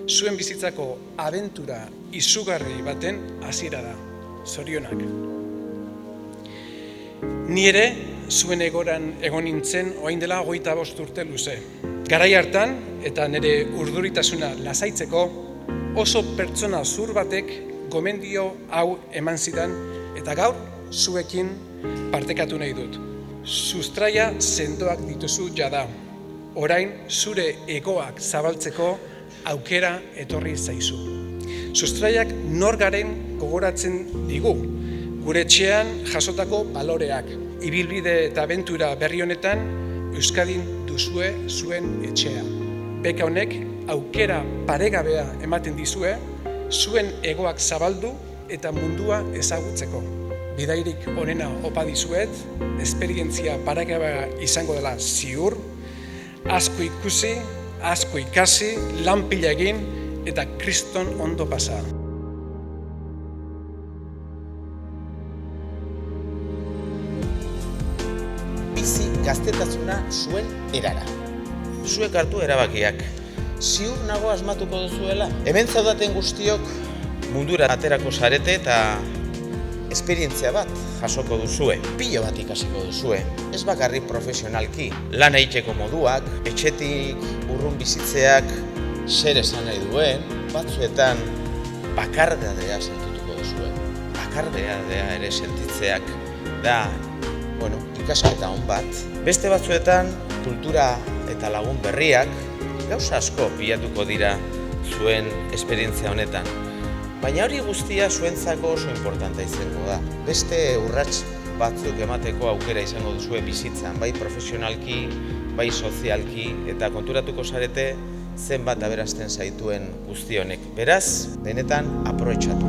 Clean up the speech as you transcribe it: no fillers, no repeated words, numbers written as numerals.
zuen bizitzako abentura izugarri baten hasiera da. Zorionak. Ni ere zuen egoran egon nintzen orain dela 25 urte luze. Garai hartan eta nire urduritasuna lasaitzeko oso pertsona zur batek gomendio hau eman zidan eta gaur zuekin partekatu nahi dut. Sustraia sendoak dituzu jada. Orain zure egoak zabaltzeko aukera etorri zaizu. Sustraiak nor garen gogoratzen digu. Gure etxean jasotako baloreak, ibilbide eta abentura berri honetan Euskadin duzue zuen etxea. Beka honek aukera paregabea ematen dizue, zuen egoak zabaldu eta mundua ezagutzeko. Bidairik onena opa dizuet, esperientzia paregabea izango dela ziur, asko ikusi, asko ikasi, lan pila egin eta kriston ondo pasa. Bizi gaztetasuna zuen erara. Zuek hartu erabakiak. Ziur nago asmatuko duzuela. Hemen zaudaten guztiok mundura aterako zarete eta esperientzia bat jasoko duzue. Pilo bat ikasiko duzue. Ez bakarrik profesionalki. Lan egiteko moduak, etxetik urrun bizitzeak zer esan nahi duen, batzuetan bakardadea sentituko duzue. Bakardadea ere sentitzeak da ikasketa on bat. Beste batzuetan kultura eta lagun berriak gauza asko pilatuko dira zuen esperientzia honetan. Baina hori guztia zuentzako oso importante izango da. Beste urrats batzuk emateko aukera izango duzue bizitzan, bai profesionalki, bai sozialki, eta konturatuko zarete zenbat aberasten zaituen guzti honek. Beraz, benetan aprobetxatu.